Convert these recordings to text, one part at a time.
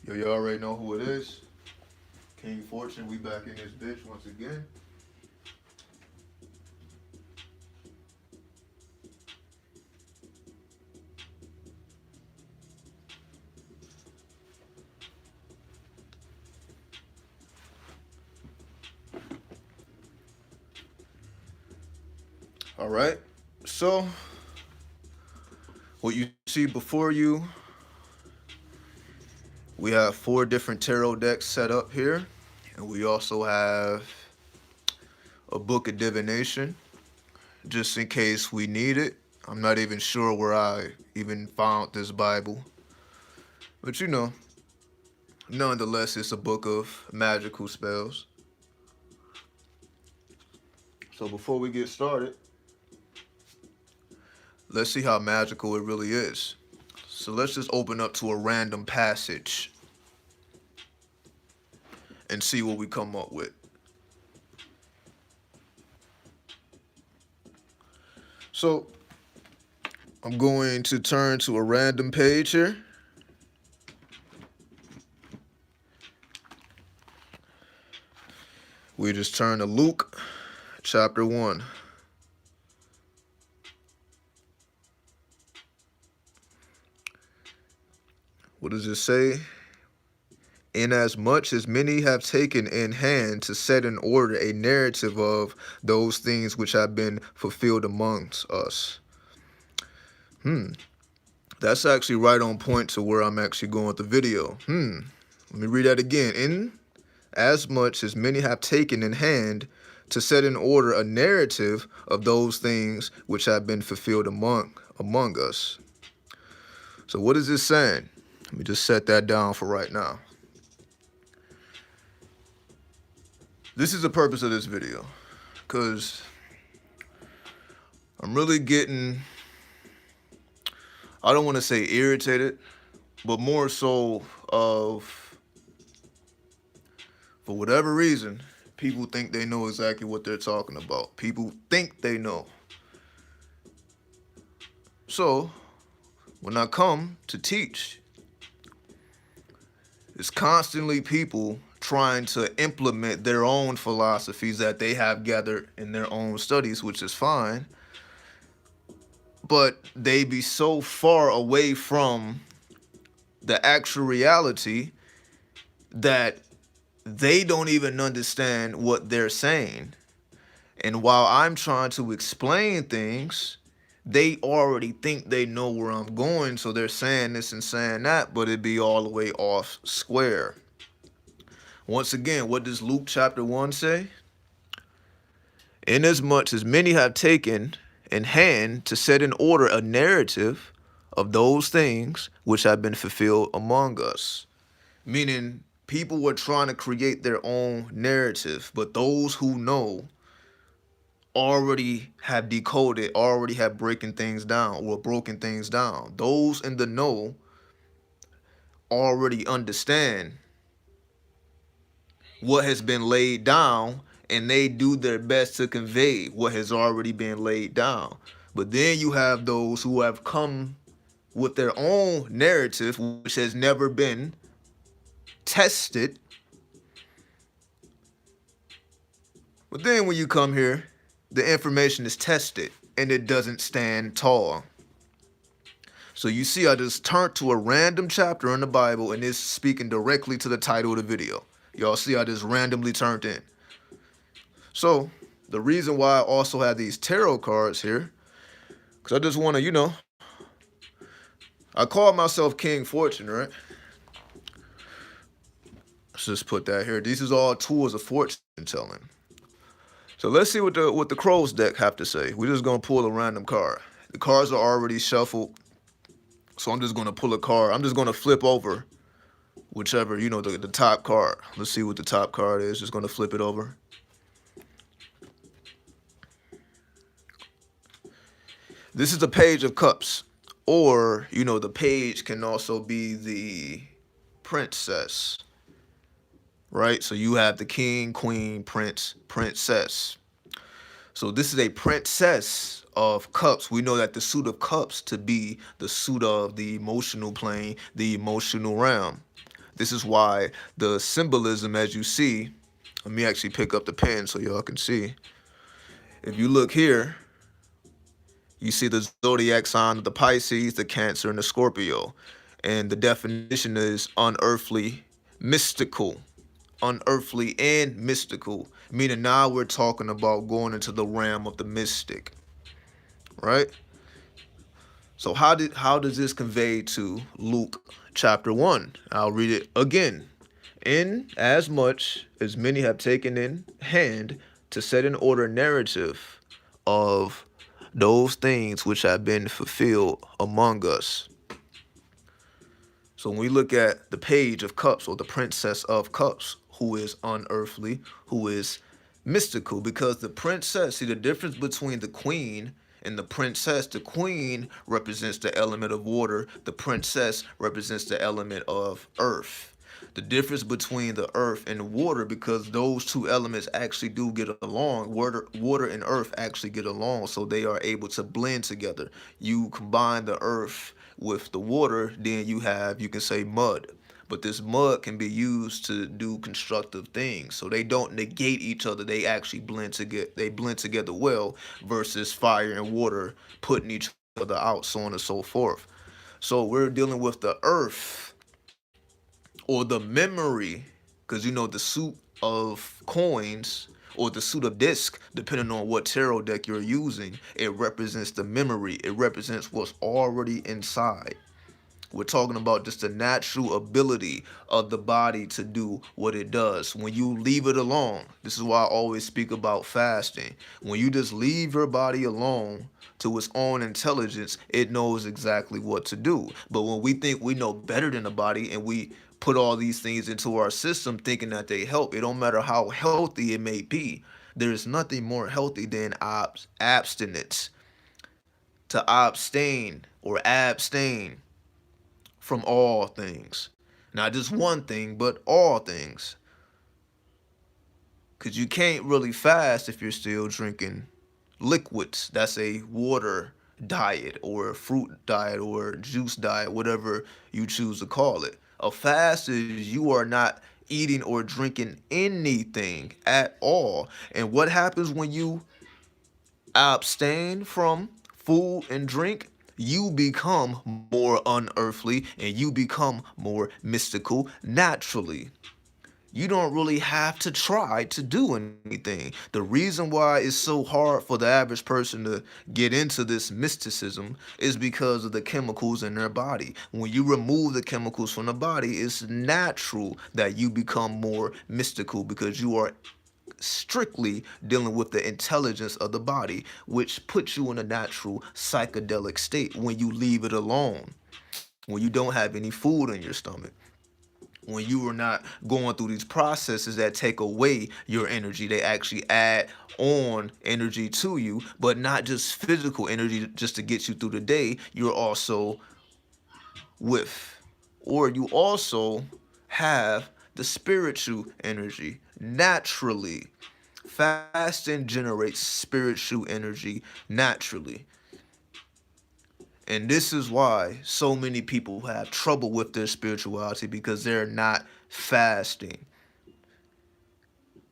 Yo, you already know who it is. King Fortune, we back in this bitch once again. All right. So, what you see before you, we have four different tarot decks set up here. And we also have a book of divination, just in case we need it. I'm not even sure where I even found this Bible. But nonetheless, it's a book of magical spells. So before we get started, let's see how magical it really is. So let's just open up to a random passage and see what we come up with. So I'm going to turn to a random page here. We just turn to Luke chapter 1. What does it say? Inasmuch as many have taken in hand to set in order a narrative of those things which have been fulfilled amongst us. That's actually right on point to where I'm actually going with the video. Let me read that again. In as much as many have taken in hand to set in order a narrative of those things which have been fulfilled among us. So what is this saying? Let me just set that down for right now. This is the purpose of this video, because I'm really getting, I don't want to say irritated, but more so of, for whatever reason, people think they know exactly what they're talking about. People think they know. So when I come to teach, it's constantly people trying to implement their own philosophies that they have gathered in their own studies, which is fine. But they be so far away from the actual reality that they don't even understand what they're saying. And while I'm trying to explain things, they already think they know where I'm going, so they're saying this and saying that, but it be all the way off square. Once again, what does Luke chapter 1 say? Inasmuch as many have taken in hand to set in order a narrative of those things which have been fulfilled among us. Meaning, people were trying to create their own narrative, but those who know already have decoded, already have broken things down. Those in the know already understand what has been laid down, and they do their best to convey what has already been laid down. But then you have those who have come with their own narrative, which has never been tested. But then when you come here, the information is tested and it doesn't stand tall. So you see, I just turned to a random chapter in the Bible and it's speaking directly to the title of the video. Y'all see, I just randomly turned in. So the reason why I also have these tarot cards here, because I just want to, I call myself King Fortune, right? Let's just put that here. These is all tools of fortune telling. So let's see what the Crow's deck have to say. We're just gonna pull a random card. The cards are already shuffled, so I'm just gonna pull a card. I'm just gonna flip over whichever, the top card. Let's see what the top card is. Just gonna flip it over. This is the Page of Cups, or the page can also be the princess. Right? So you have the king, queen, prince, princess. So this is a princess of cups. We know that the suit of cups to be the suit of the emotional plane, the emotional realm. This is why the symbolism, as you see, let me actually pick up the pen so y'all can see. If you look here, you see the zodiac sign of the Pisces, the Cancer, and the Scorpio. And the definition is unearthly, mystical. Unearthly and mystical. Meaning now we're talking about going into the realm of the mystic. Right? So how does this convey to Luke chapter 1? I'll read it again. In as much as many have taken in hand to set in order narrative of those things which have been fulfilled among us. So when we look at the Page of Cups, or the Princess of Cups, who is unearthly, who is mystical, because the princess, see the difference between the queen and the princess. The queen represents the element of water. The princess represents the element of earth. The difference between the earth and water, because those two elements actually do get along. Water and earth actually get along, so they are able to blend together. You combine the earth with the water, then you can say mud. But this mud can be used to do constructive things. So they don't negate each other. They actually blend together. They blend together well, versus fire and water putting each other out, so on and so forth. So we're dealing with the earth, or the memory, because the suit of coins, or the suit of disc, depending on what tarot deck you're using, it represents the memory. It represents what's already inside. We're talking about just the natural ability of the body to do what it does. When you leave it alone, this is why I always speak about fasting. When you just leave your body alone to its own intelligence, it knows exactly what to do. But when we think we know better than the body, and we put all these things into our system thinking that they help, it don't matter how healthy it may be. There is nothing more healthy than abstinence. To abstain or abstain from all things. Not just one thing, but all things. Because you can't really fast if you're still drinking liquids. That's a water diet, or a fruit diet, or juice diet, whatever you choose to call it. A fast is you are not eating or drinking anything at all. And what happens when you abstain from food and drink? You become more unearthly, and you become more mystical naturally. You don't really have to try to do anything. The reason why it's so hard for the average person to get into this mysticism is because of the chemicals in their body. When you remove the chemicals from the body, it's natural that you become more mystical, because you are strictly dealing with the intelligence of the body, which puts you in a natural psychedelic state when you leave it alone, when you don't have any food in your stomach, when you are not going through these processes that take away your energy. They actually add on energy to you, but not just physical energy just to get you through the day. You're also you also have the spiritual energy naturally. Fasting generates spiritual energy naturally. And this is why so many people have trouble with their spirituality, because they're not fasting.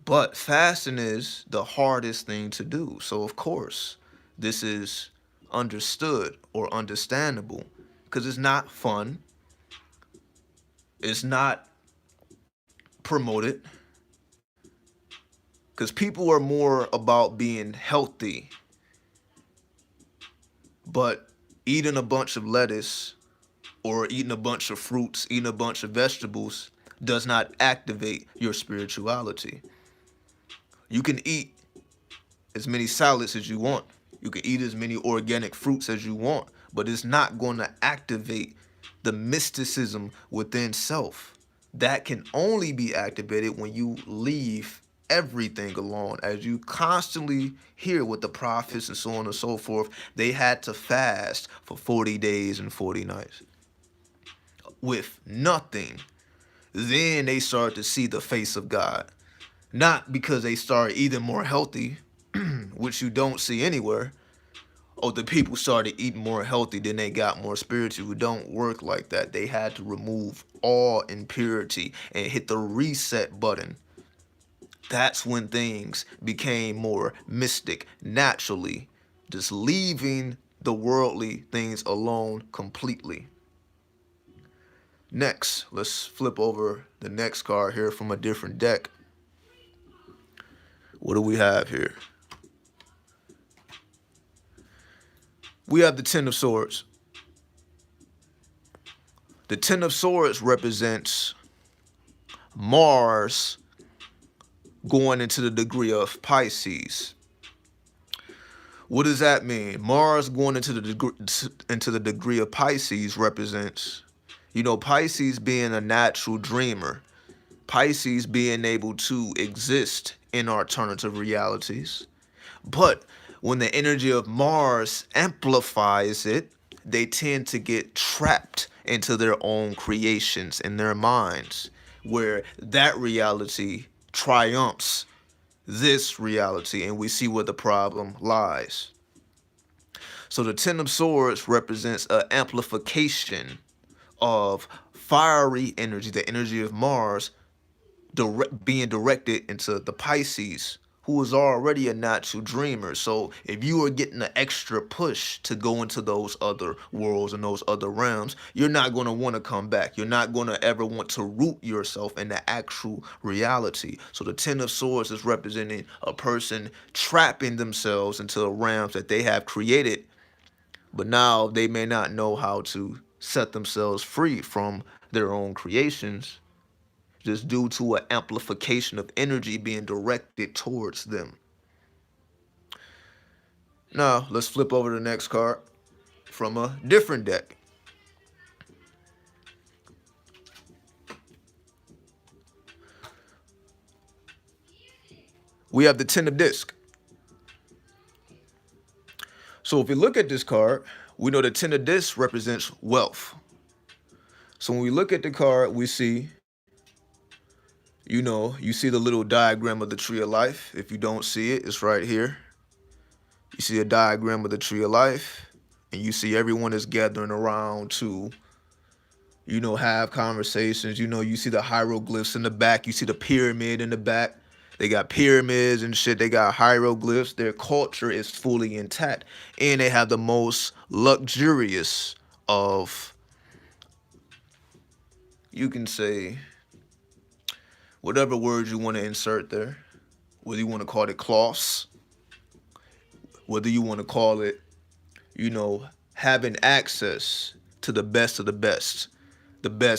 But fasting is the hardest thing to do. So, of course, this is understood or understandable, because it's not fun. It's not promoted, because people are more about being healthy. But eating a bunch of lettuce, or eating a bunch of fruits, eating a bunch of vegetables does not activate your spirituality. You can eat as many salads as you want. You can eat as many organic fruits as you want, but it's not going to activate the mysticism within self. That can only be activated when you leave everything alone. As you constantly hear with the prophets and so on and so forth, they had to fast for 40 days and 40 nights with nothing. Then they start to see the face of God. Not because they start eating more healthy, which you don't see anywhere. Oh, the people started eating more healthy, then they got more spiritual. It don't work like that. They had to remove all impurity and hit the reset button. That's when things became more mystic naturally, just leaving the worldly things alone completely. Next, let's flip over the next card here from a different deck. What do we have here? We have the Ten of Swords. The Ten of Swords represents Mars going into the degree of Pisces. What does that mean? Mars going into the degree of Pisces represents, Pisces being a natural dreamer, Pisces being able to exist in alternative realities. But when the energy of Mars amplifies it, they tend to get trapped into their own creations in their minds, where that reality triumphs this reality, and we see where the problem lies. So the Ten of Swords represents an amplification of fiery energy, the energy of Mars, being directed into the Pisces, who is already a natural dreamer. So if you are getting an extra push to go into those other worlds and those other realms, you're not going to want to come back. You're not going to ever want to root yourself in the actual reality. So the Ten of Swords is representing a person trapping themselves into realms that they have created, but now they may not know how to set themselves free from their own creations, just due to an amplification of energy being directed towards them. Now, let's flip over to the next card from a different deck. We have the Ten of Disc. So if we look at this card, we know the Ten of Disc represents wealth. So when we look at the card, we see, you see the little diagram of the Tree of Life. If you don't see it, it's right here. You see a diagram of the Tree of Life, and you see everyone is gathering around to, have conversations. You see the hieroglyphs in the back. You see the pyramid in the back. They got pyramids and shit. They got hieroglyphs. Their culture is fully intact. And they have the most luxurious of, you can say, whatever words you want to insert there. Whether you want to call it cloths, whether you want to call it, having access to the best of the best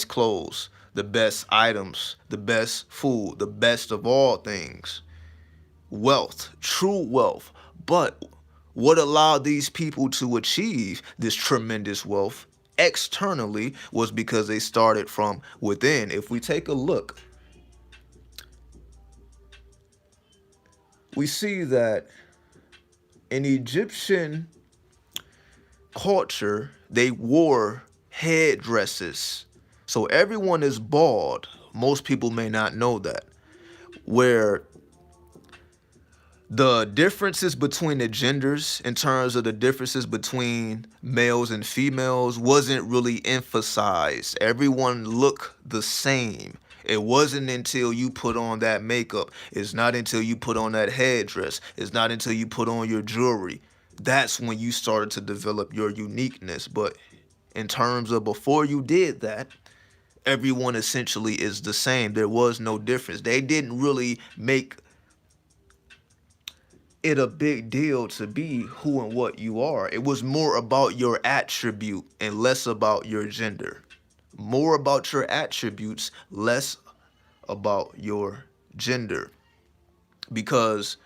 clothes, the best items, the best food, the best of all things. Wealth, true wealth. But what allowed these people to achieve this tremendous wealth externally was because they started from within. If we take a look, we see that in Egyptian culture, they wore headdresses. So everyone is bald. Most people may not know that. Where the differences between the genders, in terms of the differences between males and females, wasn't really emphasized. Everyone looked the same. It wasn't until you put on that makeup. It's not until you put on that headdress. It's not until you put on your jewelry. That's when you started to develop your uniqueness. But in terms of before you did that, everyone essentially is the same. There was no difference. They didn't really make it a big deal to be who and what you are. It was more about your attribute and less about your gender. More about your attributes, less about your gender. Because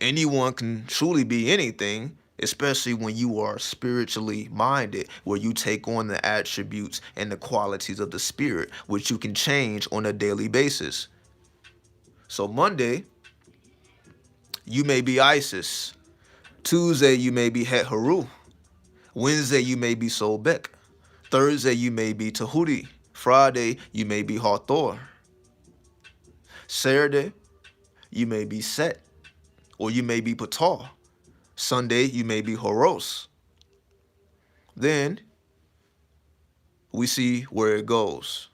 anyone can truly be anything, especially when you are spiritually minded, where you take on the attributes and the qualities of the spirit, which you can change on a daily basis. So Monday, you may be Isis. Tuesday, you may be Het Haru. Wednesday, you may be Sobek. Thursday, you may be Tahuti. Friday, you may be Hathor. Saturday, you may be Set, or you may be Ptah. Sunday, you may be Horus. Then we see where it goes.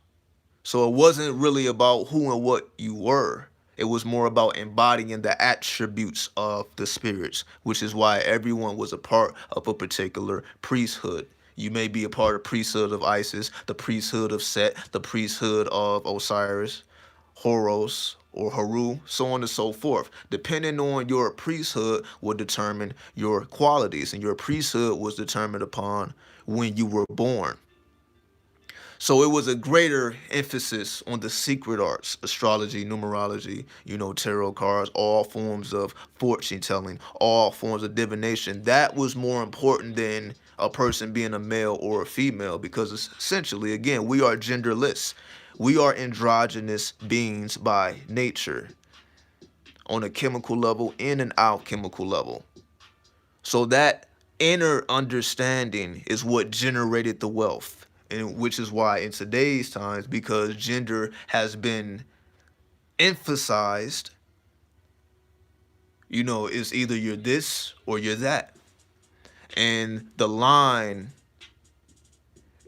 So it wasn't really about who and what you were. It was more about embodying the attributes of the spirits, which is why everyone was a part of a particular priesthood. You may be a part of the priesthood of Isis, the priesthood of Set, the priesthood of Osiris, Horus, or Haru, so on and so forth. Depending on your priesthood will determine your qualities, and your priesthood was determined upon when you were born. So it was a greater emphasis on the secret arts, astrology, numerology, tarot cards, all forms of fortune telling, all forms of divination. That was more important than a person being a male or a female, because essentially, again, we are genderless. We are androgynous beings by nature on a chemical level, in and out chemical level. So that inner understanding is what generated the wealth. And which is why in today's times, because gender has been emphasized, it's either you're this or you're that. And the line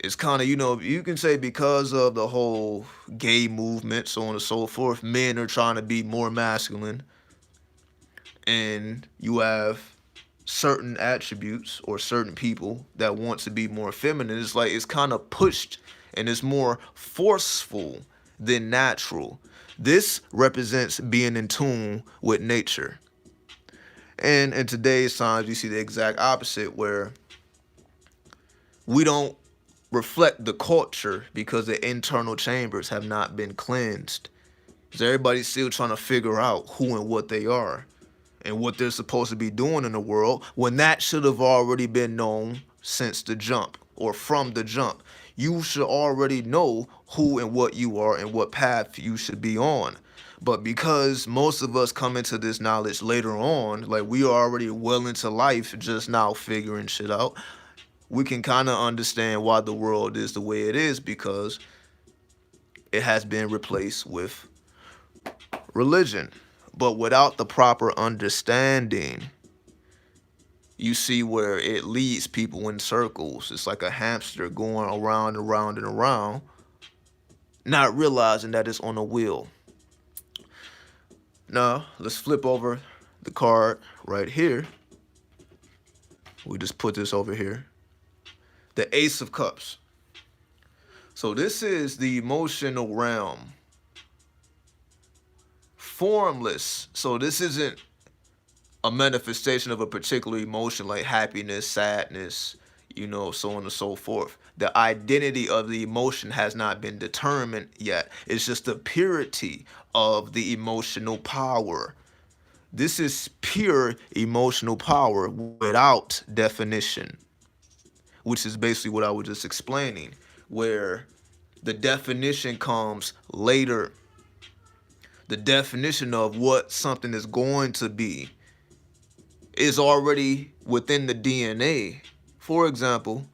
is kind of, you can say because of the whole gay movement, so on and so forth, men are trying to be more masculine. And you have certain attributes or certain people that want to be more feminine. It's like it's kind of pushed and it's more forceful than natural. This represents being in tune with nature. And in today's times, you see the exact opposite, where we don't reflect the culture because the internal chambers have not been cleansed. Because everybody's still trying to figure out who and what they are and what they're supposed to be doing in the world, when that should have already been known since the jump, or from the jump. You should already know who and what you are and what path you should be on. But because most of us come into this knowledge later on, like we are already well into life, just now figuring shit out, we can kind of understand why the world is the way it is, because it has been replaced with religion. But without the proper understanding, you see where it leads people in circles. It's like a hamster going around and around and around, not realizing that it's on a wheel. Now, let's flip over the card right here. We just put this over here. The Ace of Cups. So this is the emotional realm. Formless. So this isn't a manifestation of a particular emotion like happiness, sadness, so on and so forth. The identity of the emotion has not been determined yet. It's just the purity of the emotional power. This is pure emotional power without definition, which is basically what I was just explaining, where the definition comes later. The definition of what something is going to be is already within the DNA. For example,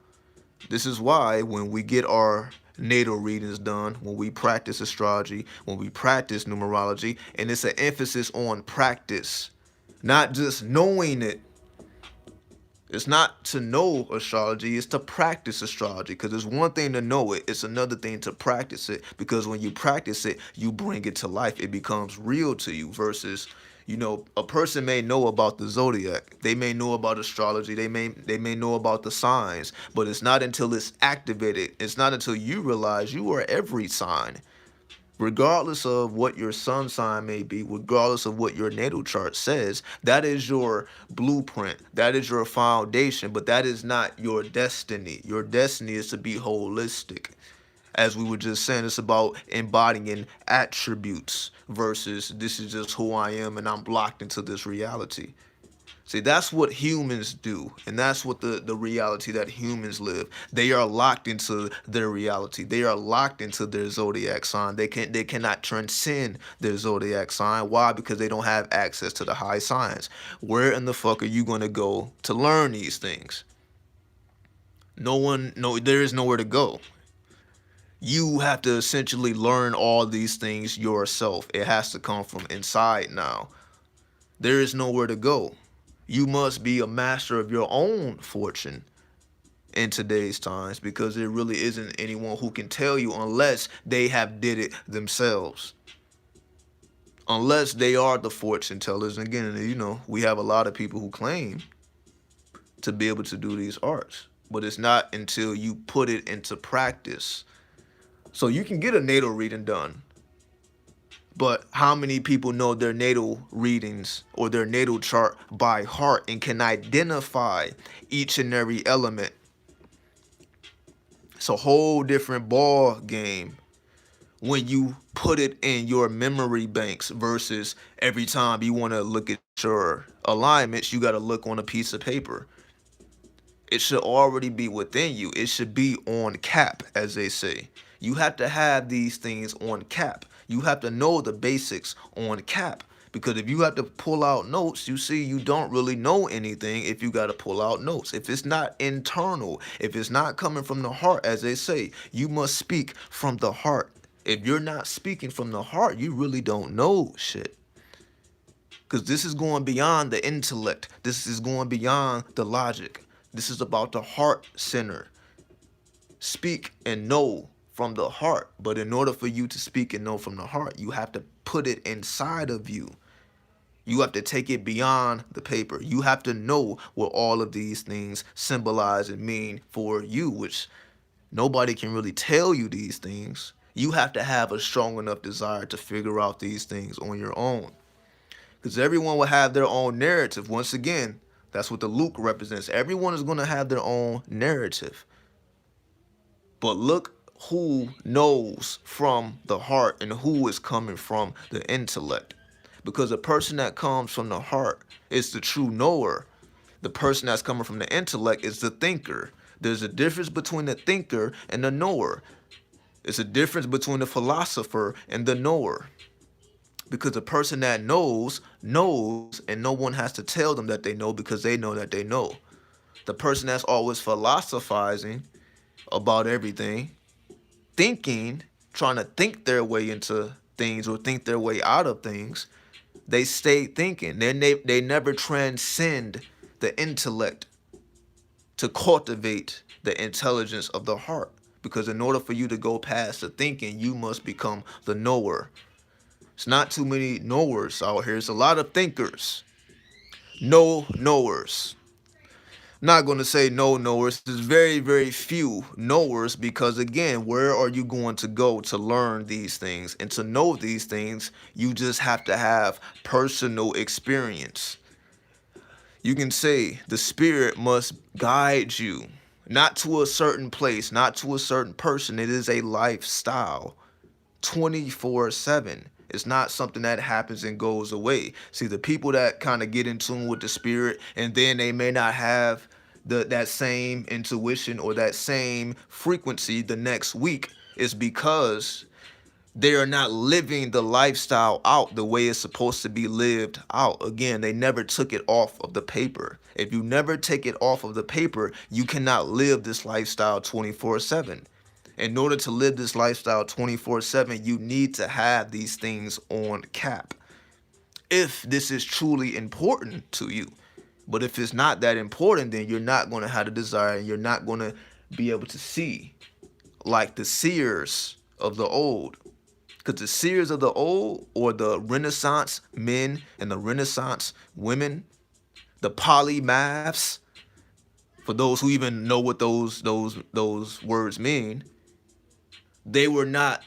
this is why when we get our natal readings done, when we practice astrology, when we practice numerology, and it's an emphasis on practice, not just knowing it. It's not to know astrology, it's to practice astrology. Because it's one thing to know it, it's another thing to practice it. Because when you practice it, you bring it to life. It becomes real to you versus, a person may know about the zodiac. They may know about astrology. They may know about the signs. But it's not until it's activated. It's not until you realize you are every sign. Regardless of what your sun sign may be, regardless of what your natal chart says, that is your blueprint. That is your foundation, but that is not your destiny. Your destiny is to be holistic. As we were just saying, it's about embodying attributes versus this is just who I am and I'm blocked into this reality. See, that's what humans do, and that's what the reality that humans live. They are locked into their reality. They are locked into their zodiac sign. They cannot transcend their zodiac sign. Why? Because they don't have access to the high science. Where in the fuck are you going to go to learn these things? There is nowhere to go. You have to essentially learn all these things yourself. It has to come from inside now. There is nowhere to go. You must be a master of your own fortune. in today's times, because there really isn't anyone who can tell you unless they have did it themselves. Unless they are the fortune tellers. And again, we have a lot of people who claim to be able to do these arts, but it's not until you put it into practice. So you can get a natal reading done, but how many people know their natal readings or their natal chart by heart and can identify each and every element? It's a whole different ball game when you put it in your memory banks versus every time you want to look at your alignments, you got to look on a piece of paper. It should already be within you. It should be on cap, as they say. You have to have these things on cap. You have to know the basics on cap. Because if you have to pull out notes, you see, you don't really know anything if you got to pull out notes. If it's not internal, if it's not coming from the heart, as they say, you must speak from the heart. If you're not speaking from the heart, you really don't know shit. Because this is going beyond the intellect. This is going beyond the logic. This is about the heart center. Speak and know from the heart. But in order for you to speak and know from the heart, you have to put it inside of you. You have to take it beyond the paper. You have to know what all of these things symbolize and mean for you, which nobody can really tell you these things. You have to have a strong enough desire to figure out these things on your own. Because everyone will have their own narrative. Once again, that's what the Luke represents. Everyone is going to have their own narrative. But look who knows from the heart and who is coming from the intellect. Because a person that comes from the heart is the true knower. The person that's coming from the intellect is the thinker. There's a difference between the thinker and the knower. It's a difference between the philosopher and the knower. Because the person that knows, and no one has to tell them that they know because they know that they know. The person that's always philosophizing about everything, thinking, trying to think their way into things or think their way out of things, they stay thinking. They never transcend the intellect to cultivate the intelligence of the heart. Because in order for you to go past the thinking, you must become the knower. It's not too many knowers out here. It's a lot of thinkers. No knowers. Not going to say no knowers. There's very, very few knowers because, again, where are you going to go to learn these things? And to know these things, you just have to have personal experience. You can say the spirit must guide you, not to a certain place, not to a certain person. It is a lifestyle, 24/7. It's not something that happens and goes away. See, the people that kind of get in tune with the spirit and then they may not have that same intuition or that same frequency the next week is because they are not living the lifestyle out the way it's supposed to be lived out. Again, they never took it off of the paper. If you never take it off of the paper, you cannot live this lifestyle 24/7. In order to live this lifestyle 24/7, you need to have these things on cap. If this is truly important to you. But if it's not that important, then you're not going to have the desire and you're not going to be able to see like the seers of the old. Because the seers of the old, or the Renaissance men and the Renaissance women, the polymaths, for those who even know what those words mean, they were not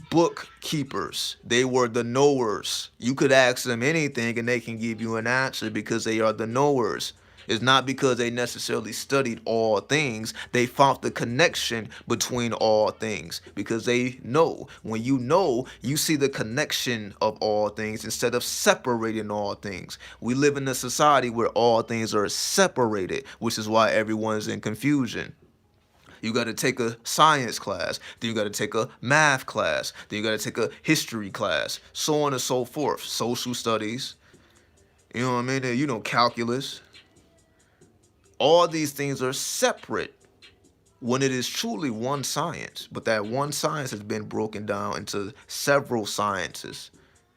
bookkeepers. They were the knowers. You could ask them anything and they can give you an answer because they are the knowers. It's not because they necessarily studied all things. They found the connection between all things because they know. When you know, you see the connection of all things instead of separating all things. We live in a society where all things are separated, which is why everyone's in confusion. You got to take a science class, then you got to take a math class, then you got to take a history class, so on and so forth. Social studies, you know what I mean? Calculus. All these things are separate when it is truly one science, but that one science has been broken down into several sciences.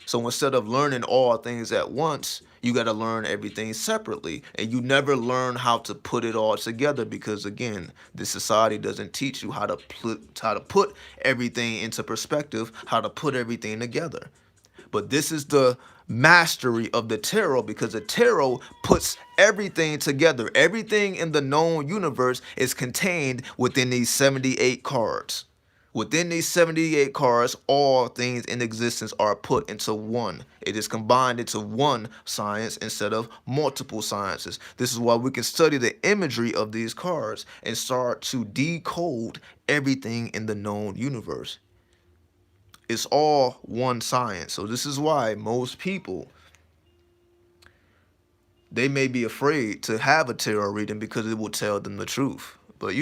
So instead of learning all things at once, you got to learn everything separately. And you never learn how to put it all together because, again, the society doesn't teach you how to put everything into perspective, how to put everything together. But this is the mastery of the tarot, because the tarot puts everything together. Everything in the known universe is contained within these 78 cards. Within these 78 cards, all things in existence are put into one. It is combined into one science instead of multiple sciences. This is why we can study the imagery of these cards and start to decode everything in the known universe. It's all one science. So this is why most people, they may be afraid to have a tarot reading because it will tell them the truth. But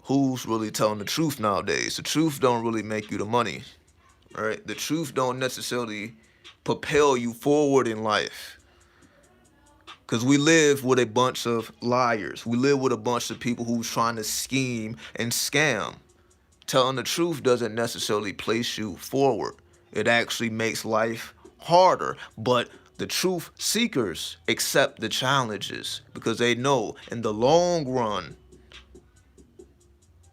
who's really telling the truth nowadays? The truth don't really make you the money, right? The truth don't necessarily propel you forward in life. Because we live with a bunch of liars. We live with a bunch of people who's trying to scheme and scam. Telling the truth doesn't necessarily place you forward. It actually makes life harder. But the truth seekers accept the challenges because they know in the long run,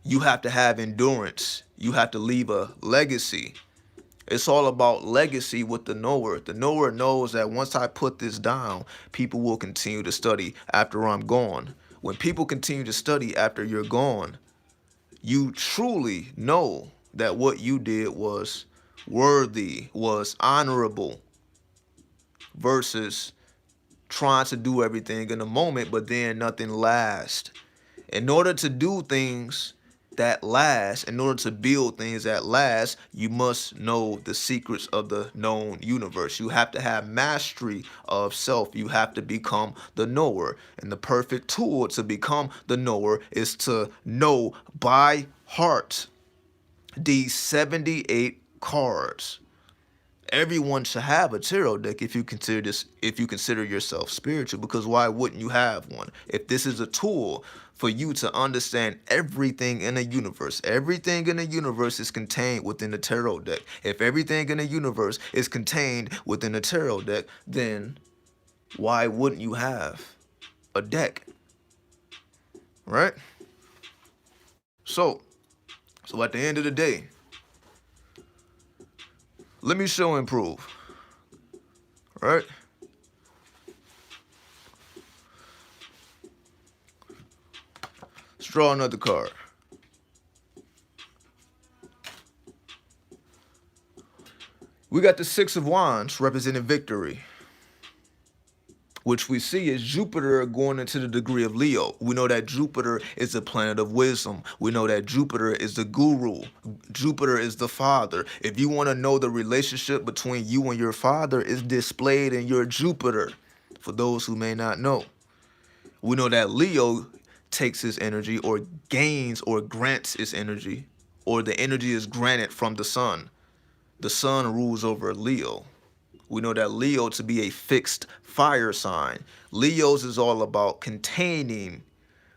you have to have endurance. You have to leave a legacy. It's all about legacy with the knower. The knower knows that once I put this down, people will continue to study after I'm gone. When people continue to study after you're gone, you truly know that what you did was worthy, was honorable, versus trying to do everything in a moment, but then nothing lasts. In order to do things that last, in order to build things that last, you must know the secrets of the known universe. You have to have mastery of self. You have to become the knower. And the perfect tool to become the knower is to know by heart these 78 cards. Everyone should have a tarot deck if you consider yourself spiritual, because why wouldn't you have one? If this is a tool for you to understand everything in the universe, everything in the universe is contained within the tarot deck. If everything in the universe is contained within the tarot deck, then why wouldn't you have a deck? Right? So at the end of the day, let me show and prove. Right? Let's draw another card. We got the Six of Wands representing victory, which we see is Jupiter going into the degree of Leo. We know that Jupiter is the planet of wisdom. We know that Jupiter is the guru. Jupiter is the father. If you want to know the relationship between you and your father, is displayed in your Jupiter, for those who may not know. We know that Leo takes his energy, or gains or grants its energy, or the energy is granted from the sun. The sun rules over Leo. We know that Leo to be a fixed fire sign. Leo's is all about containing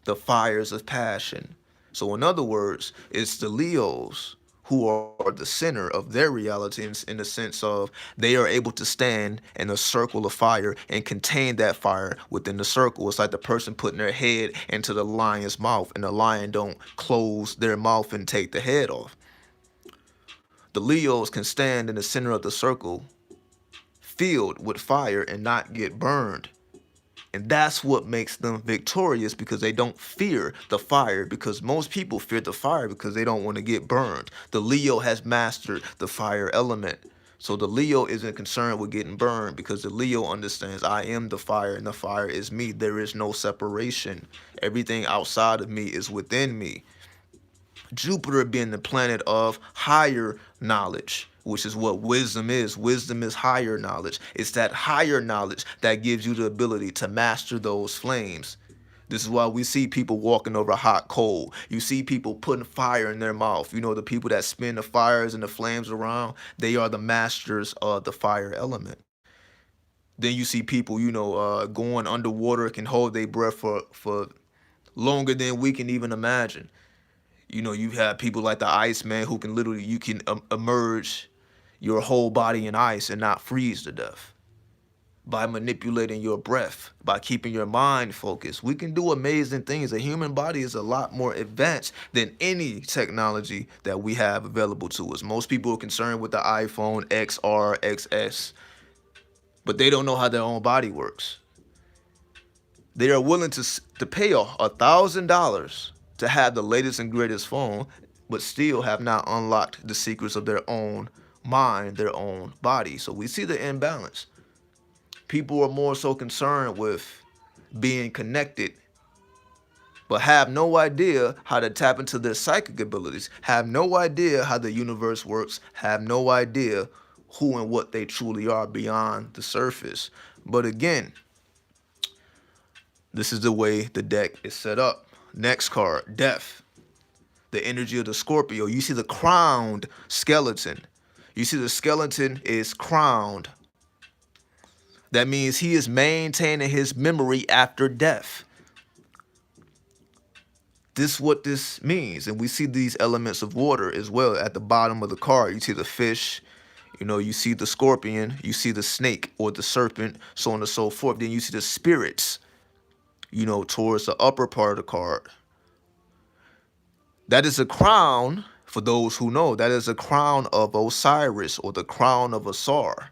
the fires of passion. So in other words, it's the Leos who are the center of their reality in the sense of they are able to stand in a circle of fire and contain that fire within the circle. It's like the person putting their head into the lion's mouth, and the lion don't close their mouth and take the head off. The Leos can stand in the center of the circle filled with fire and not get burned. And that's what makes them victorious, because they don't fear the fire, because most people fear the fire because they don't want to get burned. The Leo has mastered the fire element. So the Leo isn't concerned with getting burned, because the Leo understands I am the fire and the fire is me. There is no separation. Everything outside of me is within me. Jupiter being the planet of higher knowledge, which is what wisdom is. Wisdom is higher knowledge. It's that higher knowledge that gives you the ability to master those flames. This is why we see people walking over hot coal. You see people putting fire in their mouth. You know, the people that spin the fires and the flames around, they are the masters of the fire element. Then you see people, going underwater, can hold their breath for longer than we can even imagine. You have people like the Iceman who can literally, you can emerge, your whole body in ice and not freeze to death. By manipulating your breath, by keeping your mind focused, we can do amazing things. The human body is a lot more advanced than any technology that we have available to us. Most people are concerned with the iPhone XR, XS, but they don't know how their own body works. They are willing to pay $1,000 to have the latest and greatest phone, but still have not unlocked the secrets of their own mind, their own body. So we see the imbalance. People are more so concerned with being connected, but have no idea how to tap into their psychic abilities, have no idea how the universe works, have no idea who and what they truly are beyond the surface. But again, this is the way the deck is set up. Next card, Death. The energy of the Scorpio. You see the crowned skeleton. You see the skeleton is crowned. That means he is maintaining his memory after death. This is what this means. And we see these elements of water as well at the bottom of the card. You see the fish, you see the scorpion, you see the snake or the serpent, so on and so forth. Then you see the spirits, towards the upper part of the card. That is a crown, for those who know, that is a crown of Osiris or the crown of Asar.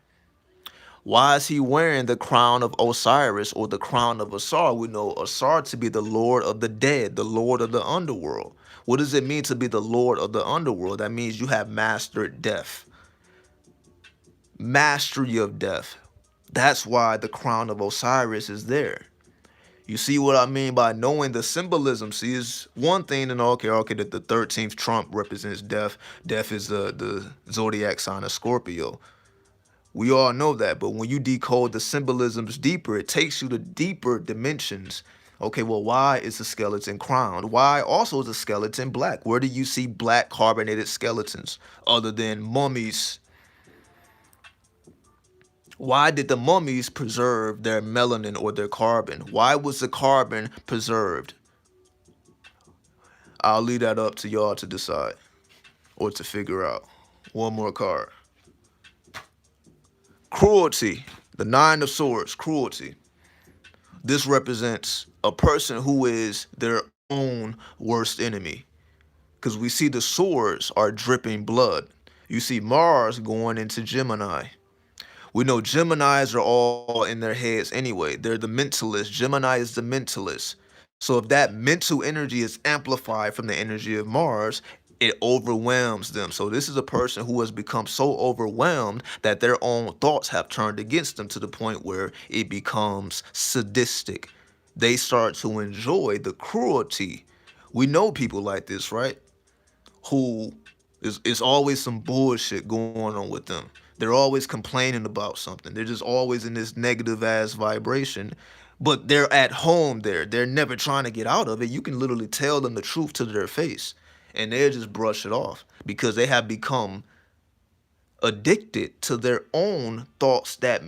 Why is he wearing the crown of Osiris or the crown of Asar? We know Asar to be the lord of the dead, the lord of the underworld. What does it mean to be the lord of the underworld? That means you have mastered death. Mastery of death. That's why the crown of Osiris is there. You see what I mean by knowing the symbolism? See, it's one thing to know, okay, that the 13th trump represents death. Death is the zodiac sign of Scorpio. We all know that, but when you decode the symbolisms deeper, it takes you to deeper dimensions. Okay, well, why is the skeleton crowned? Why also is the skeleton black? Where do you see black carbonated skeletons other than mummies? Why did the mummies preserve their melanin or their carbon? Why was the carbon preserved? I'll leave that up to y'all to decide or to figure out. One more card. Cruelty, the 9 of Swords, cruelty. This represents a person who is their own worst enemy. Because we see the swords are dripping blood. You see Mars going into Gemini. We know Geminis are all in their heads anyway. They're the mentalist. Gemini is the mentalist. So if that mental energy is amplified from the energy of Mars, it overwhelms them. So this is a person who has become so overwhelmed that their own thoughts have turned against them to the point where it becomes sadistic. They start to enjoy the cruelty. We know people like this, right? Who is always some bullshit going on with them. They're always complaining about something. They're just always in this negative ass vibration. But they're at home there. They're never trying to get out of it. You can literally tell them the truth to their face, and they'll just brush it off because they have become addicted to their own thoughts that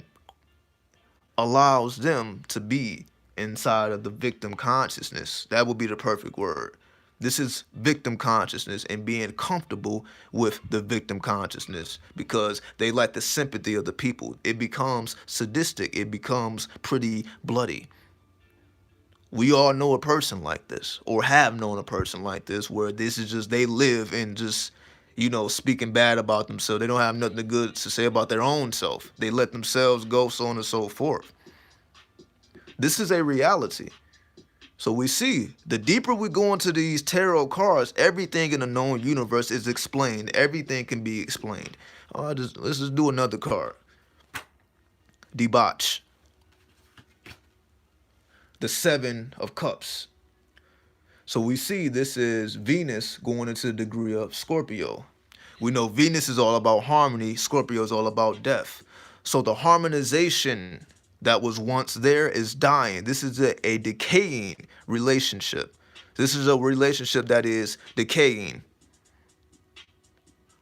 allows them to be inside of the victim consciousness. That would be the perfect word. This is victim consciousness and being comfortable with the victim consciousness because they like the sympathy of the people. It becomes sadistic. It becomes pretty bloody. We all know a person like this or have known a person like this where this is just they live in just, speaking bad about themselves. They don't have nothing good to say about their own self. They let themselves go, so on and so forth. This is a reality. So we see the deeper we go into these tarot cards, everything in the known universe is explained. Everything can be explained. Let's just do another card. Debauch. The 7 of Cups. So we see this is Venus going into the degree of Scorpio. We know Venus is all about harmony. Scorpio is all about death. So the harmonization that was once there is dying. This is a decaying relationship. This is a relationship that is decaying.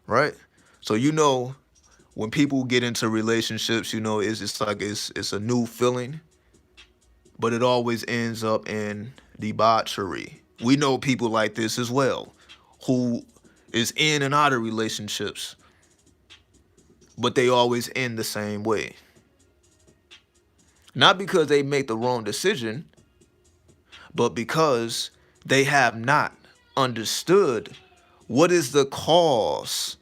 Right? So when people get into relationships, it's like it's a new feeling, but it always ends up in debauchery. We know people like this as well, who is in and out of relationships but they always end the same way. Not because they make the wrong decision, but because they have not understood what is the cause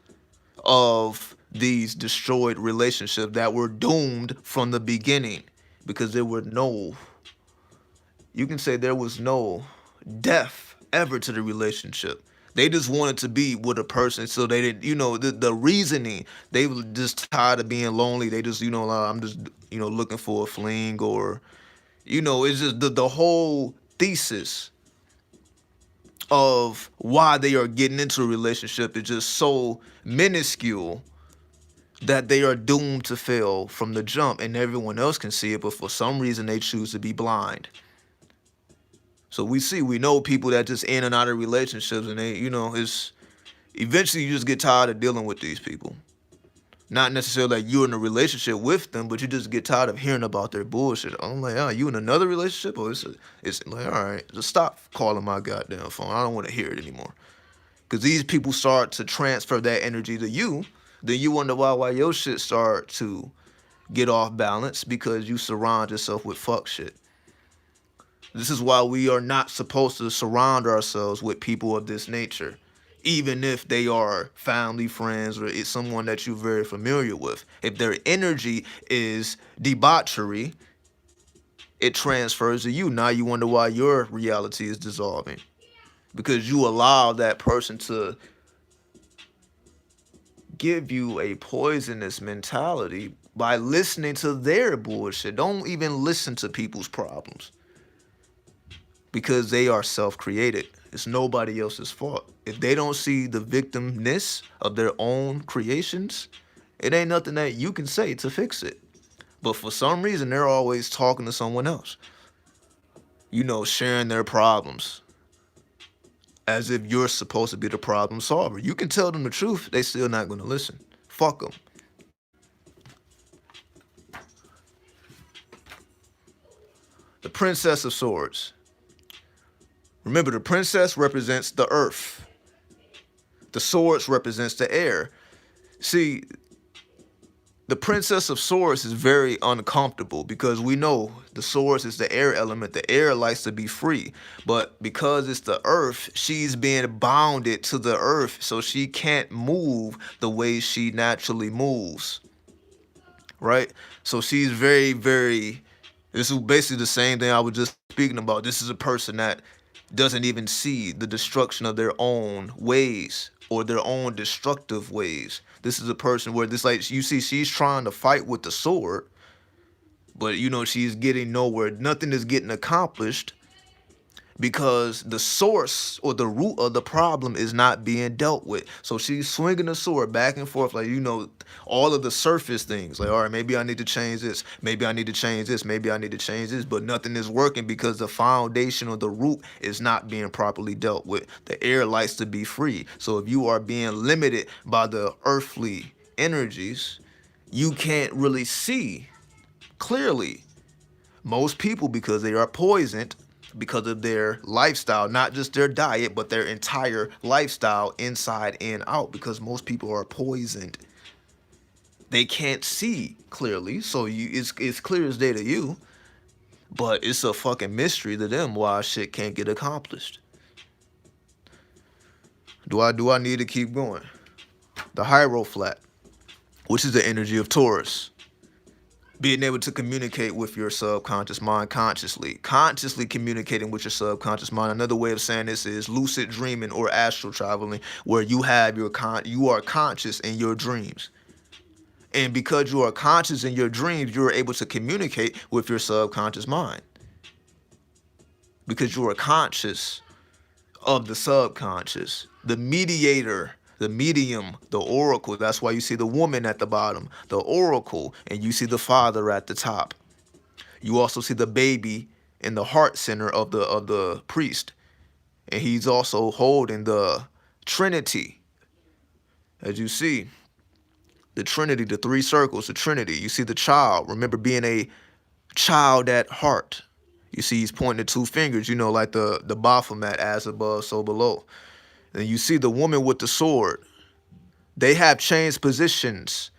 of these destroyed relationships that were doomed from the beginning. Because you can say there was no depth ever to the relationship. They just wanted to be with a person, so they didn't, the reasoning. They were just tired of being lonely. They just, I'm just, looking for a fling, or, it's just the whole thesis of why they are getting into a relationship is just so minuscule that they are doomed to fail from the jump, and everyone else can see it, but for some reason they choose to be blind. So we know people that just in and out of relationships, and they, it's eventually you just get tired of dealing with these people. Not necessarily like you're in a relationship with them, but you just get tired of hearing about their bullshit. I'm like, you in another relationship? Or it's like, all right, just stop calling my goddamn phone. I don't want to hear it anymore. Because these people start to transfer that energy to you. Then you wonder why your shit start to get off balance, because you surround yourself with fuck shit. This is why we are not supposed to surround ourselves with people of this nature, even if they are family, friends, or it's someone that you're very familiar with. If their energy is debauchery, it transfers to you. Now you wonder why your reality is dissolving, because you allow that person to give you a poisonous mentality by listening to their bullshit. Don't even listen to people's problems, because they are self-created. It's nobody else's fault. If they don't see the victimness of their own creations, it ain't nothing that you can say to fix it. But for some reason, they're always talking to someone else, sharing their problems, as if you're supposed to be the problem solver. You can tell them the truth, they still not going to listen. Fuck them. The Princess of Swords. Remember, the princess represents the earth. The swords represents the air. See, the Princess of Swords is very uncomfortable, because we know the swords is the air element. The air likes to be free. But because it's the earth, she's being bounded to the earth, so she can't move the way she naturally moves. Right? So she's very, very... This is basically the same thing I was just speaking about. This is a person that doesn't even see the destruction of their own ways, or their own destructive ways. This is a person where this, like, you see, she's trying to fight with the sword, but she's getting nowhere. Nothing is getting accomplished, because the source or the root of the problem is not being dealt with. So she's swinging the sword back and forth, like, all of the surface things. Like, all right, maybe I need to change this. Maybe I need to change this. Maybe I need to change this. But nothing is working, because the foundation or the root is not being properly dealt with. The air likes to be free. So if you are being limited by the earthly energies, you can't really see clearly. Most people, because they are poisoned, because of their lifestyle, not just their diet, but their entire lifestyle inside and out, because most people are poisoned. They can't see clearly, so it's clear as day to you, but it's a fucking mystery to them why shit can't get accomplished. Do I need to keep going? The Hierophant, which is the energy of Taurus. Being able to communicate with your subconscious mind consciously communicating with your subconscious mind. Another way of saying this is lucid dreaming or astral traveling, where you are conscious in your dreams. And because you are conscious in your dreams, you're able to communicate with your subconscious mind, because you are conscious of the subconscious, the mediator, the medium, the oracle. That's why you see the woman at the bottom, the oracle, and you see the father at the top. You also see the baby in the heart center of the priest, and he's also holding the Trinity. As you see, the Trinity, the three circles, the Trinity. You see the child. Remember, being a child at heart. You see he's pointing to two fingers, like the Baphomet, as above, so below. And you see the woman with the sword. They have changed positions.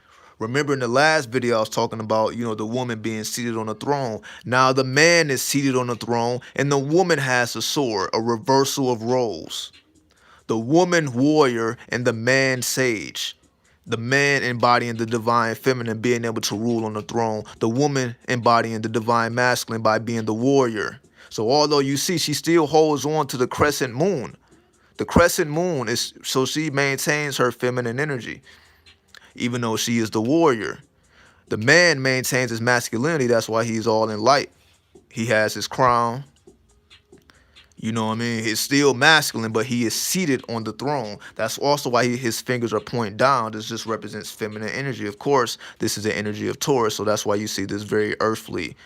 Remember in the last video I was talking about, the woman being seated on the throne. Now the man is seated on the throne and the woman has a sword, a reversal of roles. The woman warrior and the man sage. The man embodying the divine feminine, being able to rule on the throne. The woman embodying the divine masculine by being the warrior. So although you see she still holds on to the crescent moon. The crescent moon is so she maintains her feminine energy, even though she is the warrior. The man maintains his masculinity. That's why he's all in light. He has his crown. You know what I mean? He's still masculine, but he is seated on the throne. That's also why his fingers are pointing down. This just represents feminine energy. Of course, this is the energy of Taurus, so that's why you see this very earthly.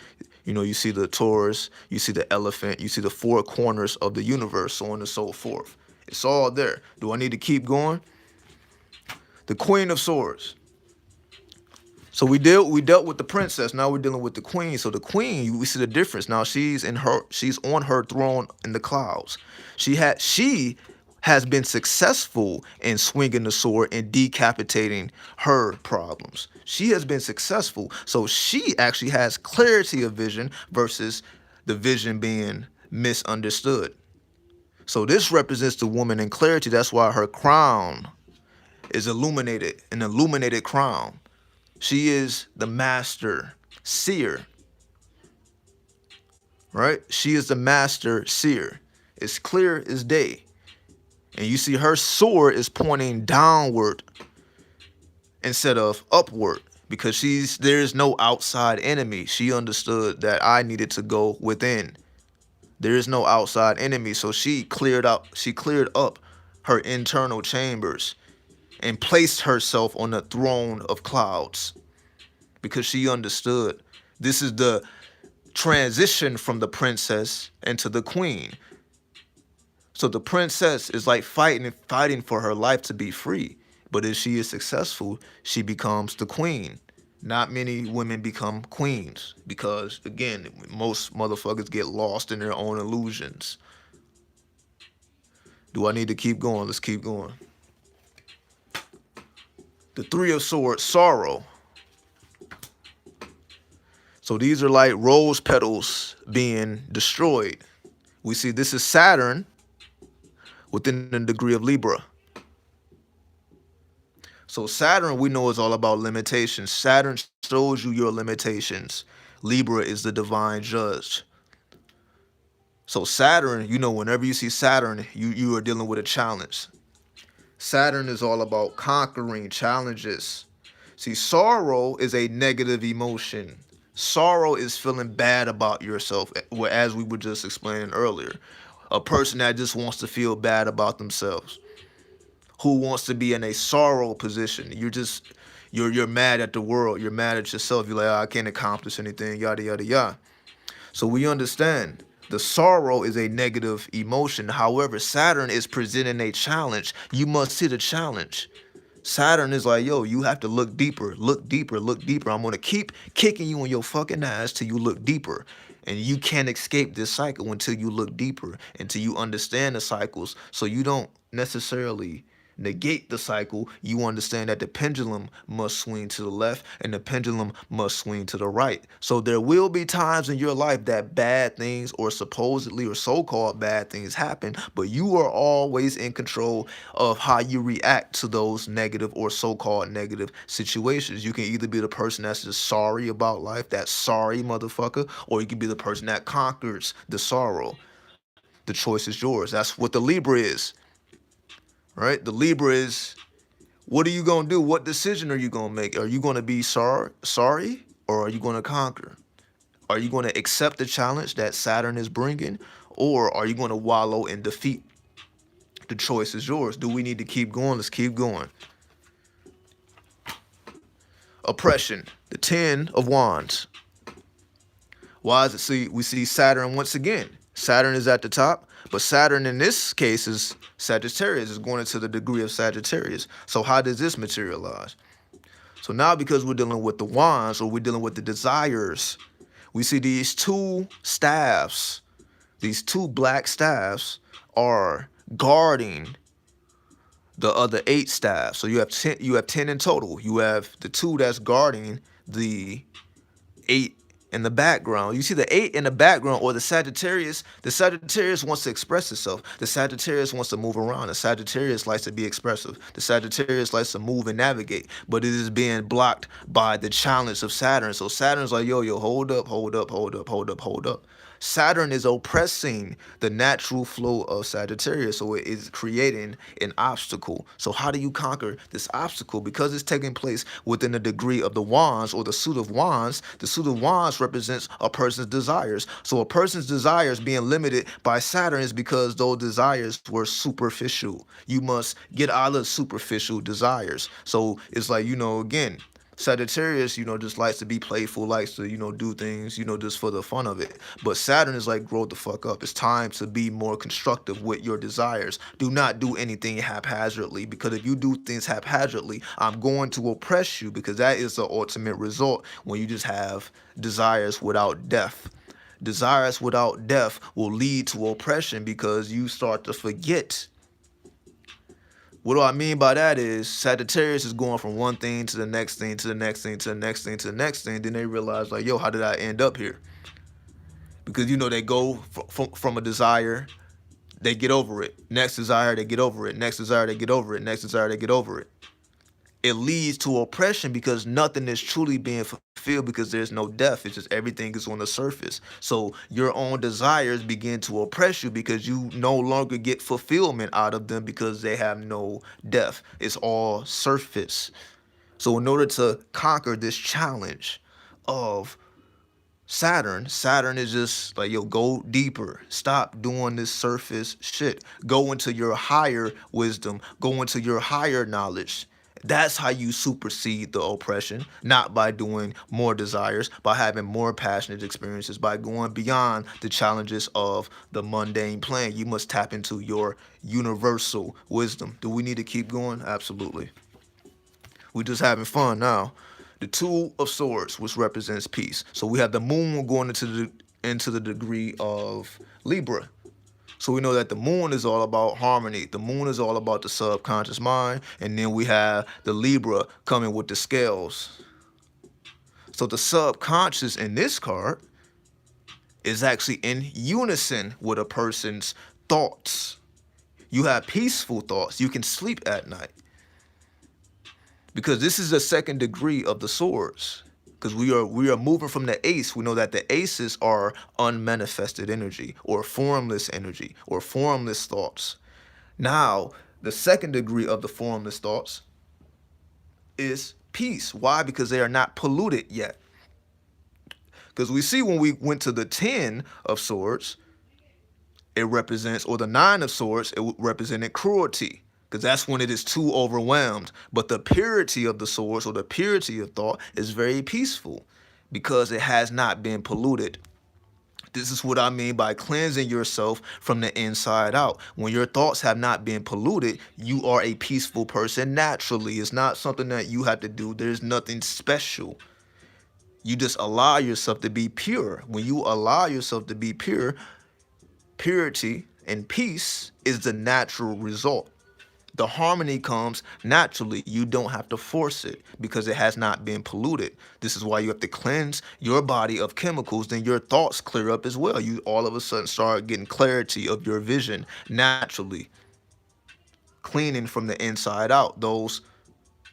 You see the Taurus, you see the elephant, you see the four corners of the universe, so on and so forth. It's all there. Do I need to keep going? The Queen of Swords. So we dealt with the princess. Now we're dealing with the queen. So the queen, we see the difference. Now she's on her throne in the clouds. She has been successful in swinging the sword and decapitating her problems. She has been successful. So she actually has clarity of vision versus the vision being misunderstood. So this represents the woman in clarity. That's why her crown is illuminated, an illuminated crown. She is the master seer, right? She is the master seer. It's clear as day. And you see her sword is pointing downward instead of upward because there is no outside enemy. She understood that I needed to go within. There is no outside enemy. So she cleared up her internal chambers and placed herself on the throne of clouds because she understood this is the transition from the princess into the queen. So the princess is like fighting for her life to be free. But if she is successful, she becomes the queen. Not many women become queens because, again, most motherfuckers get lost in their own illusions. Do I need to keep going? Let's keep going. The Three of Swords, sorrow. So these are like rose petals being destroyed. We see this is Saturn within the degree of Libra. So Saturn, we know, is all about limitations. Saturn shows you your limitations. Libra is the divine judge. So Saturn, whenever you see Saturn, you are dealing with a challenge. Saturn is all about conquering challenges. See, sorrow is a negative emotion. Sorrow is feeling bad about yourself, as we were just explaining earlier. A person that just wants to feel bad about themselves, who wants to be in a sorrow position. You're mad at the world. You're mad at yourself. You're like, I can't accomplish anything, yada, yada, yada. So we understand the sorrow is a negative emotion. However, Saturn is presenting a challenge. You must see the challenge. Saturn is like, yo, you have to look deeper, look deeper, look deeper. I'm going to keep kicking you in your fucking ass till you look deeper. And you can't escape this cycle until you look deeper, until you understand the cycles. So you don't necessarily negate the cycle. You understand that the pendulum must swing to the left and the pendulum must swing to the right. So there will be times in your life that bad things or supposedly or so-called bad things happen, but you are always in control of how you react to those negative or so-called negative situations. You can either be the person that's just sorry about life, that sorry motherfucker, or you can be the person that conquers the sorrow. The choice is yours. That's what the Libra is. Right? The Libra is, what are you going to do? What decision are you going to make? Are you going to be sorry, or are you going to conquer? Are you going to accept the challenge that Saturn is bringing, or are you going to wallow in defeat? The choice is yours. Do we need to keep going? Let's keep going. Oppression, the 10 of Wands. Why is it? See, we see Saturn once again. Saturn is at the top, but Saturn in this case is Sagittarius, is going into the degree of Sagittarius. So how does this materialize? So now, because we're dealing with the wands, or we're dealing with the desires, we see these two staffs, these two black staffs are guarding the other 8 staffs. So you have 10. You have 10 in total. You have the 2 that's guarding the 8 in the background. You see the 8 in the background, or the Sagittarius. The Sagittarius wants to express itself. The Sagittarius wants to move around. The Sagittarius likes to be expressive. The Sagittarius likes to move and navigate, but it is being blocked by the challenge of Saturn. So Saturn's like, yo, hold up, hold up, hold up, hold up, hold up. Saturn is oppressing the natural flow of Sagittarius, so it is creating an obstacle. So how do you conquer this obstacle? Because it's taking place within the degree of the wands, or the suit of wands. The suit of wands represents a person's desires. So a person's desires being limited by Saturn is because those desires were superficial. You must get out of superficial desires. So it's like, again, Sagittarius, just likes to be playful, likes to, do things, just for the fun of it. But Saturn is like, grow the fuck up. It's time to be more constructive with your desires. Do not do anything haphazardly, because if you do things haphazardly, I'm going to oppress you, because that is the ultimate result when you just have desires without depth. Desires without depth will lead to oppression, because you start to forget. What do I mean by that is Sagittarius is going from one thing to the next thing, to the next thing, to the next thing, to the next thing. Then they realize, like, yo, how did I end up here? Because, they go from a desire, they get over it. Next desire, they get over it. Next desire, they get over it. Next desire, they get over it. It leads to oppression, because nothing is truly being fulfilled, because there's no depth. It's just everything is on the surface. So your own desires begin to oppress you, because you no longer get fulfillment out of them, because they have no depth. It's all surface. So in order to conquer this challenge of Saturn is just like, yo, go deeper. Stop doing this surface shit. Go into your higher wisdom. Go into your higher knowledge. That's how you supersede the oppression, not by doing more desires, by having more passionate experiences, by going beyond the challenges of the mundane plane. You must tap into your universal wisdom. Do we need to keep going? Absolutely. We're just having fun now. The Two of Swords, which represents peace. So we have the moon going into the degree of Libra. So we know that the moon is all about harmony. The moon is all about the subconscious mind. And then we have the Libra coming with the scales. So the subconscious in this card is actually in unison with a person's thoughts. You have peaceful thoughts. You can sleep at night. Because this is the second degree of the swords. Because we are moving from the ace. We know that the aces are unmanifested energy, or formless energy, or formless thoughts. Now, the second degree of the formless thoughts is peace. Why? Because they are not polluted yet. Because we see when we went to the 10 of swords, it represents, or the 9 of swords, it represented cruelty. Because that's when it is too overwhelmed. But the purity of the swords, or the purity of thought, is very peaceful, because it has not been polluted. This is what I mean by cleansing yourself from the inside out. When your thoughts have not been polluted, you are a peaceful person naturally. It's not something that you have to do. There's nothing special. You just allow yourself to be pure. When you allow yourself to be pure, purity and peace is the natural result. The harmony comes naturally. You don't have to force it, because it has not been polluted. This is why you have to cleanse your body of chemicals. Then your thoughts clear up as well. You all of a sudden start getting clarity of your vision naturally. Cleaning from the inside out. Those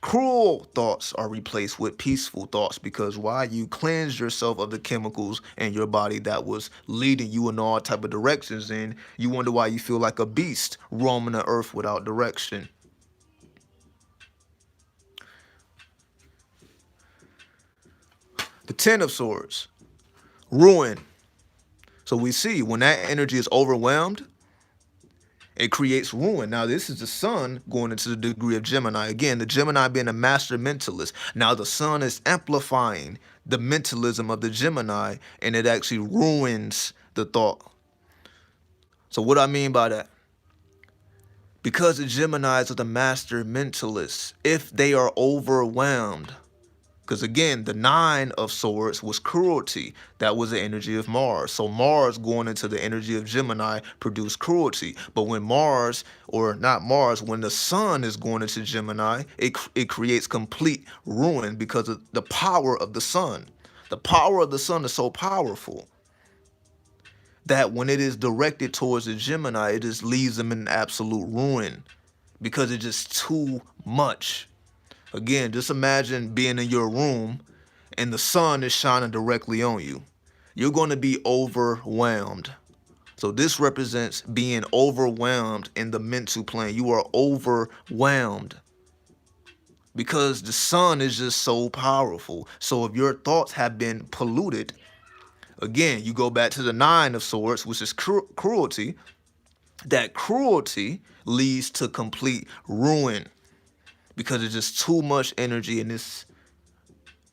cruel thoughts are replaced with peaceful thoughts, because why? You cleanse yourself of the chemicals in your body that was leading you in all type of directions, and you wonder why you feel like a beast roaming the earth without direction. The 10 of swords, ruin. So we see when that energy is overwhelmed, it creates ruin. Now, this is the sun going into the degree of Gemini. Again, the Gemini being a master mentalist. Now, the sun is amplifying the mentalism of the Gemini, and it actually ruins the thought. So what I mean by that? Because the Geminis are the master mentalists, if they are overwhelmed Because again, the 9 of swords was cruelty. That was the energy of Mars. So Mars going into the energy of Gemini produced cruelty. But when Mars, or not Mars, when the sun is going into Gemini, it creates complete ruin because of the power of the sun. The power of the sun is so powerful that when it is directed towards the Gemini, it just leaves them in absolute ruin because it's just too much. Again, just imagine being in your room and the sun is shining directly on you. You're going to be overwhelmed. So this represents being overwhelmed in the mental plane. You are overwhelmed because the sun is just so powerful. So if your thoughts have been polluted, again, you go back to the 9 of swords, which is cruelty. That cruelty leads to complete ruin because it's just too much energy, and this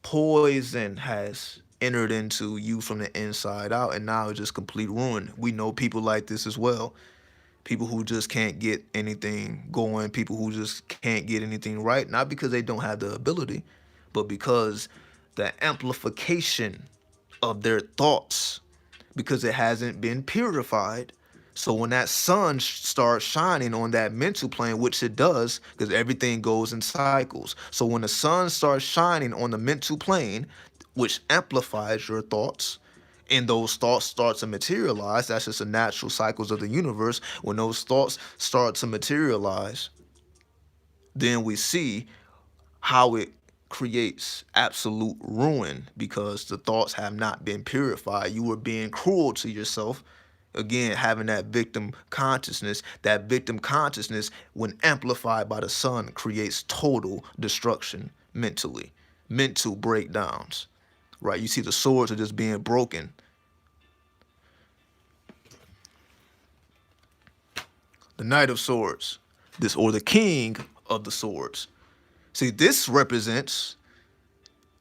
poison has entered into you from the inside out, and now it's just complete ruin. We know people like this as well. People who just can't get anything going, people who just can't get anything right, not because they don't have the ability, but because the amplification of their thoughts, because it hasn't been purified. So when that sun starts shining on that mental plane, which it does, because everything goes in cycles. So when the sun starts shining on the mental plane, which amplifies your thoughts, and those thoughts start to materialize, that's just the natural cycles of the universe. When those thoughts start to materialize, then we see how it creates absolute ruin because the thoughts have not been purified. You are being cruel to yourself. Again, having that victim consciousness, when amplified by the sun, creates total destruction mentally, mental breakdowns, right? You see the swords are just being broken. The Knight of Swords, or the King of the Swords. See, this represents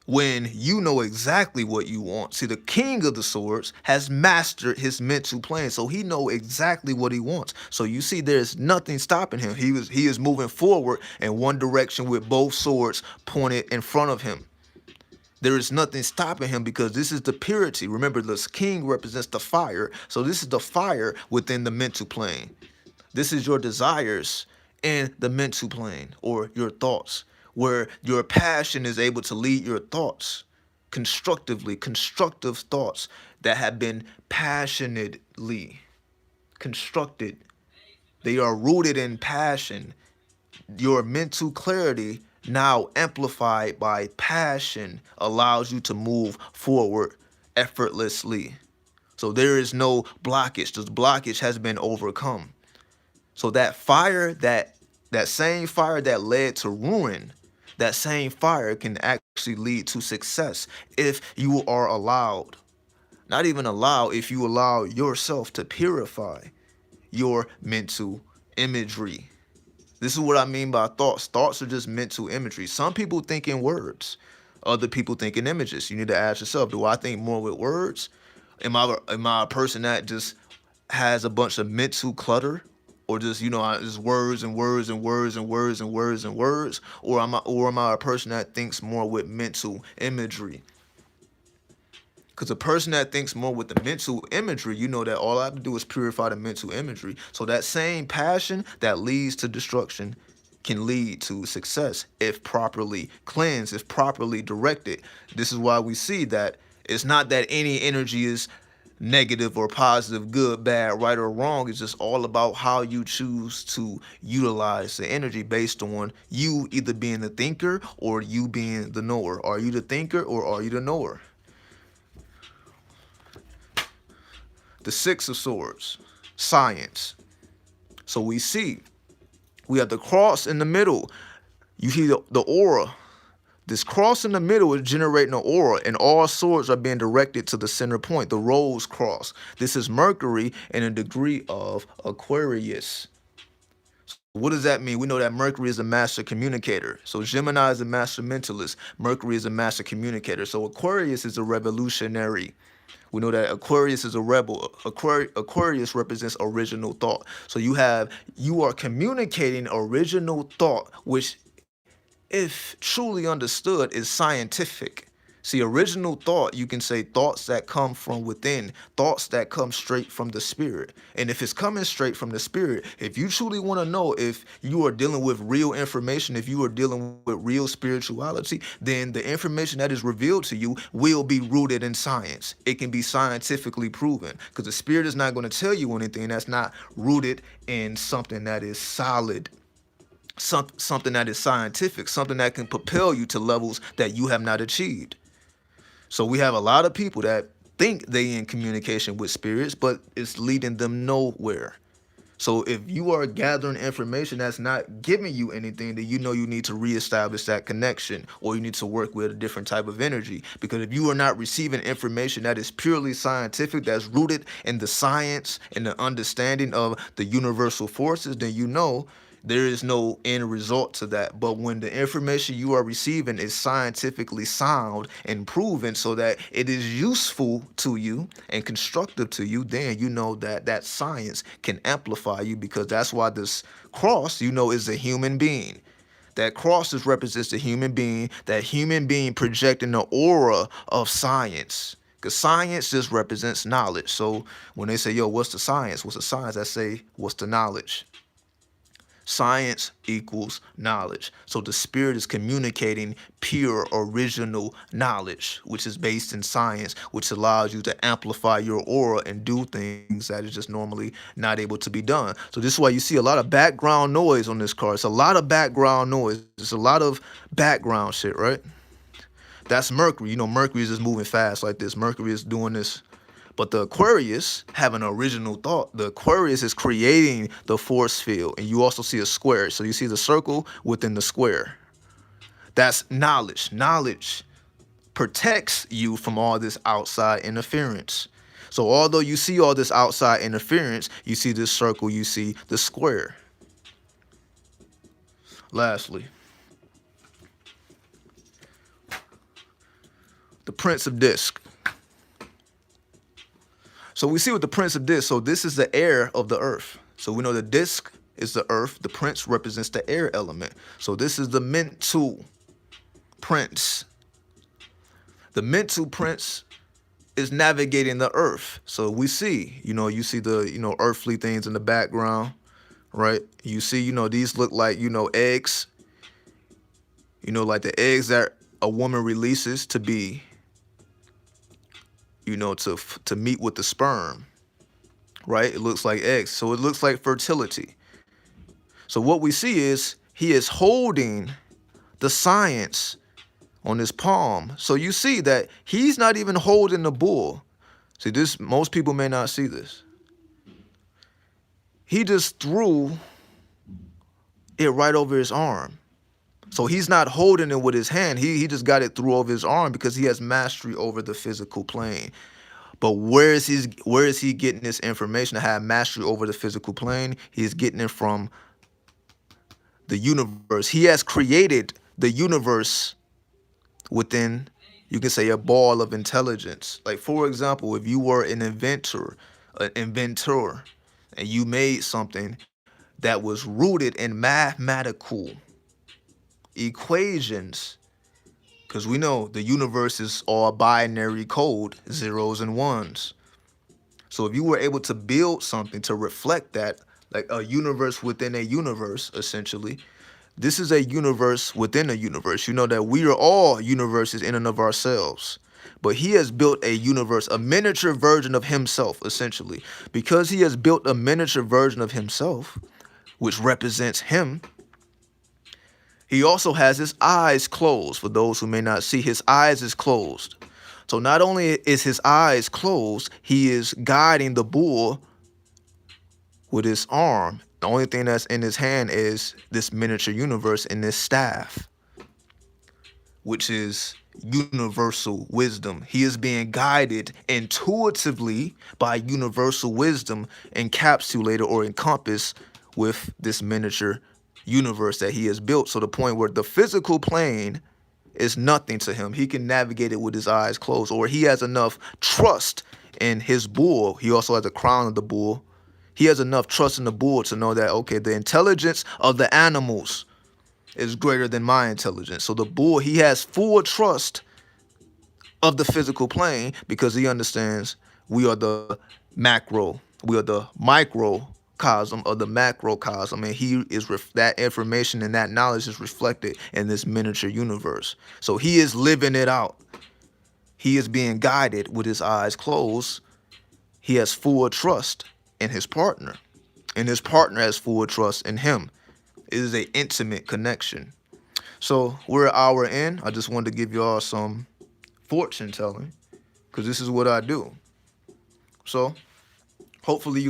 when you know exactly what you want. See, the King of the Swords has mastered his mental plane, so he know exactly what he wants. So you see, there's nothing stopping him. He is moving forward in one direction with both swords pointed in front of him. There is nothing stopping him because this is the purity. Remember, this king represents the fire, so this is the fire within the mental plane. This is your desires in the mental plane, or your thoughts, where your passion is able to lead your thoughts constructively, constructive thoughts that have been passionately constructed. They are rooted in passion. Your mental clarity, now amplified by passion, allows you to move forward effortlessly. So there is no blockage. This blockage has been overcome. So that fire, that same fire that led to ruin, that same fire can actually lead to success if you are allowed. Not even allow, if you allow yourself to purify your mental imagery. This is what I mean by thoughts. Thoughts are just mental imagery. Some people think in words. Other people think in images. You need to ask yourself, do I think more with words? Am I a person that just has a bunch of mental clutter? Or just, just words and words and words and words and words and words? Or am I a person that thinks more with mental imagery? Because a person that thinks more with the mental imagery, you know that all I have to do is purify the mental imagery. So that same passion that leads to destruction can lead to success if properly cleansed, if properly directed. This is why we see that it's not that any energy is negative or positive, good, bad, right or wrong. It's just all about how you choose to utilize the energy based on you either being the thinker or you being the knower. Are you the thinker or are you the knower? The Six of Swords, science. So we have the cross in the middle. You see the aura. This cross in the middle is generating an aura, and all swords are being directed to the center point, the rose cross. This is Mercury in a degree of Aquarius. So what does that mean? We know that Mercury is a master communicator. So Gemini is a master mentalist. Mercury is a master communicator. So Aquarius is a revolutionary. We know that Aquarius is a rebel. Aquarius represents original thought. So you are communicating original thought, which if truly understood, is scientific. See, original thought, you can say thoughts that come from within, thoughts that come straight from the spirit. And if it's coming straight from the spirit, if you truly want to know if you are dealing with real information, if you are dealing with real spirituality, then the information that is revealed to you will be rooted in science. It can be scientifically proven, because the spirit is not going to tell you anything that's not rooted in something that is solid, something that is scientific, something that can propel you to levels that you have not achieved. So we have a lot of people that think they in communication with spirits, but it's leading them nowhere. So if you are gathering information that's not giving you anything, then you know you need to reestablish that connection, or you need to work with a different type of energy. Because if you are not receiving information that is purely scientific, that's rooted in the science and the understanding of the universal forces, then you know there is no end result to that. But when the information you are receiving is scientifically sound and proven so that it is useful to you and constructive to you, then you know that that science can amplify you, because that's why this cross, you know, is a human being. That cross just represents the human being, that human being projecting the aura of science. Because science just represents knowledge. So when they say, yo, what's the science? What's the science? I say, what's the knowledge? Science equals knowledge. So the spirit is communicating pure original knowledge, which is based in science, which allows you to amplify your aura and do things that is just normally not able to be done. So this is why you see a lot of background noise on this card. It's a lot of background noise. It's a lot of background shit, right? That's Mercury. You know, Mercury is just moving fast like this. Mercury is doing this. But the Aquarius have an original thought. The Aquarius is creating the force field. And you also see a square. So you see the circle within the square. That's knowledge. Knowledge protects you from all this outside interference. So although you see all this outside interference, you see this circle, you see the square. Lastly, the Prince of Disc. So we see with the Prince of Disc, so this is the air of the earth. So we know the disc is the earth. The prince represents the air element. So this is the mental prince. The mental prince is navigating the earth. So we see, you see the, earthly things in the background, right? You see, these look like, eggs, like the eggs that a woman releases to be, to meet with the sperm, right? It looks like eggs. So it looks like fertility. So what we see is he is holding the science on his palm. So you see that he's not even holding the bull. See, this, most people may not see this. He just threw it right over his arm. So he's not holding it with his hand. He just got it through over his arm because he has mastery over the physical plane. But where is he getting this information to have mastery over the physical plane? He's getting it from the universe. He has created the universe within, you can say, a ball of intelligence. Like, for example, if you were an inventor, and you made something that was rooted in mathematical equations, because we know the universe is all binary code, zeros and ones. So if you were able to build something to reflect that, like a universe within a universe, essentially, this is a universe within a universe. You know that we are all universes in and of ourselves. But he has built a universe, a miniature version of himself, essentially. Because he has built a miniature version of himself, which represents him, he also has his eyes closed. For those who may not see, his eyes is closed. So not only is his eyes closed, he is guiding the bull with his arm. The only thing that's in his hand is this miniature universe and this staff, which is universal wisdom. He is being guided intuitively by universal wisdom, encapsulated or encompassed with this miniature universe that he has built. So the point where the physical plane is nothing to him. He can navigate it with his eyes closed, or he has enough trust in his bull. He also has the crown of the bull. He has enough trust in the bull to know that, okay, the intelligence of the animals is greater than my intelligence. So the bull, he has full trust of the physical plane because he understands we are the macro, we are the microcosm of the macrocosm, and he is that information and that knowledge is reflected in this miniature universe. So he is living it out. He is being guided with his eyes closed. He has full trust in his partner, and his partner has full trust in him. It is an intimate connection. So we're an hour in. I just wanted to give y'all some fortune telling because this is what I do. So hopefully you